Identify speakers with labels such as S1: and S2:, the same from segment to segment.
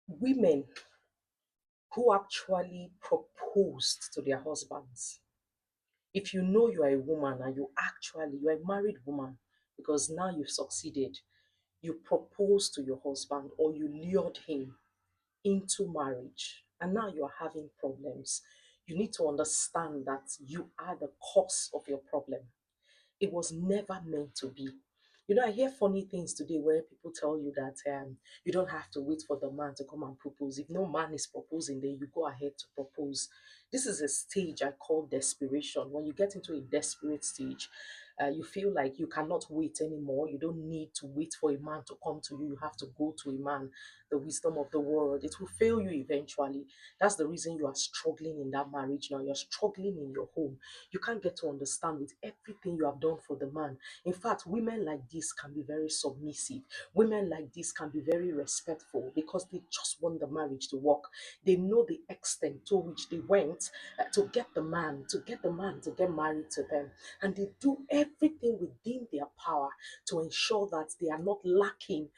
S1: Women who actually proposed to their husbands. If you know you are a woman and you are a married woman, because now you've succeeded, you proposed to your husband or you lured him into marriage and now you are having problems, you need to understand that you are the cause of your problem. It was never meant to be. You know, I hear funny things today where people tell you that you don't have to wait for the man to come and propose. If no man is proposing, then you go ahead to propose. This is a stage I call desperation. When you get into a desperate stage, you feel like you cannot wait anymore. You don't need to wait for a man to come to you. You have to go to a man. The wisdom of the world, it will fail you eventually. That's the reason you are struggling in that marriage now. You're struggling in your home. You can't get to understand with everything you have done for the man. In fact, women like this can be very submissive. Women like this can be very respectful because they just want the marriage to work. They know the extent to which they went to get the man, to get married to them. And they do everything within their power to ensure that they are not lacking,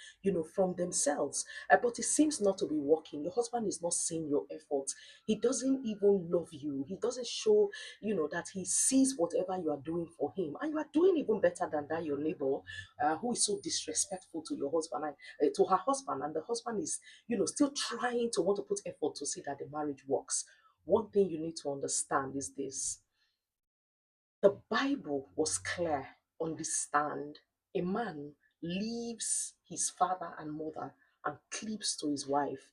S1: from themselves. But it seems not to be working. Your husband is not seeing your efforts. He doesn't even love you. He doesn't show that he sees whatever you are doing for him, and you are doing even better than that your neighbor who is so disrespectful to your husband and to her husband, and the husband is still trying to want to put effort to see that the marriage works. One thing you need to understand is this: the Bible was clear on this stand. A man leaves his father and mother and cleaves to his wife.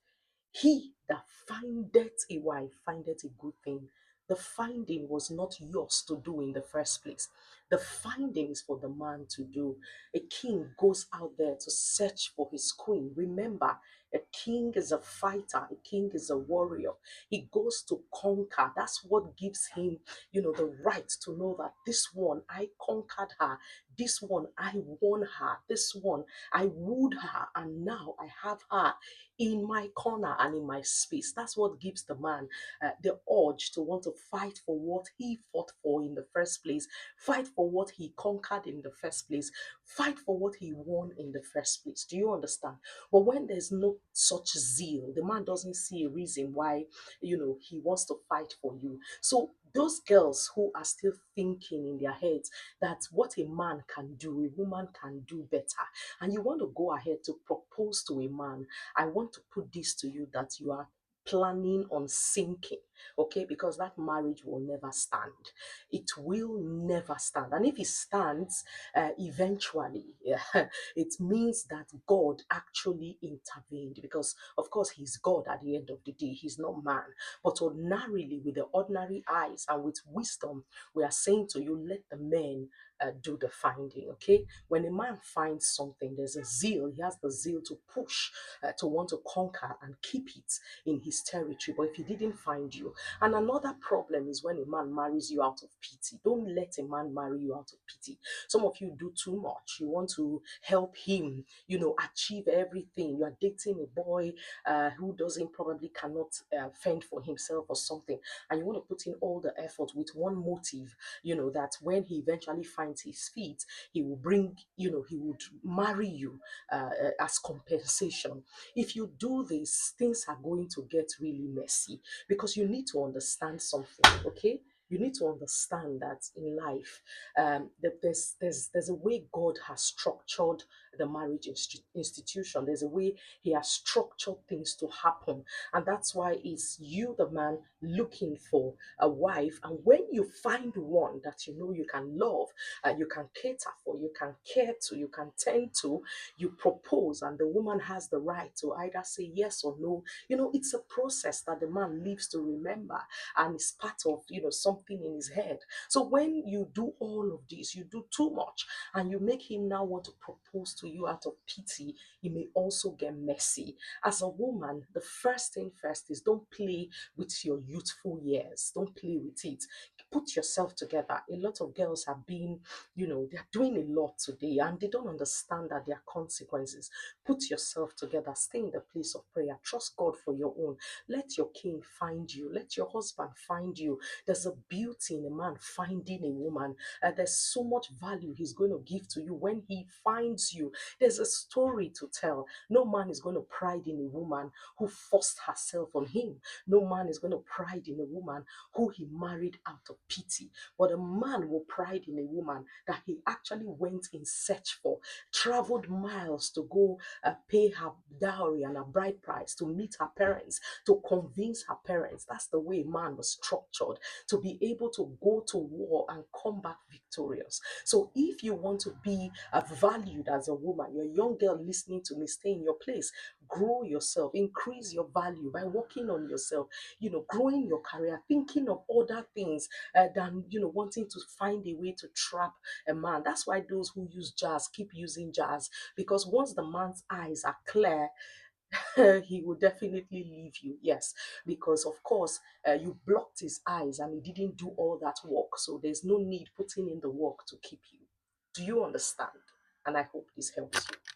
S1: He that findeth a wife findeth a good thing. The finding was not yours to do in the first place. The finding is for the man to do. A king goes out there to search for his queen. Remember, a king is a fighter, a king is a warrior. He goes to conquer. That's what gives him, the right to know that this one, I conquered her. This one, I won her. This one, I wooed her. And now I have her in my corner and in my space. That's what gives the man the urge to want to fight for what he fought for in the first place, fight for what he conquered in the first place, fight for what he won in the first place. Do you understand? But when there's no such zeal, the man doesn't see a reason why, he wants to fight for you. So those girls who are still thinking in their heads that what a man can do, a woman can do better, and you want to go ahead to propose to a man, I want to put this to you that you are planning on sinking, okay? Because that marriage will never stand. It will never stand. And if it stands, eventually, it means that God actually intervened because, of course, He's God at the end of the day. He's not man. But ordinarily, with the ordinary eyes and with wisdom, we are saying to you, let the men do the finding, okay? When a man finds something, there's a zeal. He has the zeal to push, to want to conquer and keep it in his territory. But if he didn't find you, and another problem is when a man marries you out of pity. Don't let a man marry you out of pity. Some of you do too much. You want to help him, achieve everything. You are dating a boy who doesn't probably cannot fend for himself or something, and you want to put in all the effort with one motive, that when he eventually finds his feet, he will bring, he would marry you as compensation. If you do this, things are going to get really messy because you need to understand something, okay? You need to understand that in life, that there's a way God has structured the marriage institution. There's a way He has structured things to happen, and that's why it's you, the man, looking for a wife. And when you find one that you know you can love, you can cater for, you can care to, you can tend to, you propose, and the woman has the right to either say yes or no. It's a process that the man lives to remember, and it's part of something in his head. So when you do all of this, you do too much, and you make him now want to propose to you out of pity, it may also get messy. As a woman, the first thing first is don't play with your youthful years. Don't play with it. Put yourself together. A lot of girls have been, they're doing a lot today and they don't understand that there are consequences. Put yourself together. Stay in the place of prayer. Trust God for your own. Let your king find you. Let your husband find you. There's a beauty in a man finding a woman. There's so much value he's going to give to you when he finds you. There's a story to tell. No man is going to pride in a woman who forced herself on him. No man is going to pride in a woman who he married out of pity. But a man will pride in a woman that he actually went in search for, traveled miles to go pay her dowry and her bride price, to meet her parents, to convince her parents. That's the way man was structured, to be able to go to war and come back victorious. So if you want to be valued as a woman, you're a young girl listening to me, stay in your place, grow yourself, increase your value by working on yourself, growing your career, thinking of other things than, wanting to find a way to trap a man. That's why those who use jazz keep using jazz, because once the man's eyes are clear, he will definitely leave you. Yes, because of course, you blocked his eyes and he didn't do all that work. So there's no need putting in the work to keep you. Do you understand? And I hope this helps you.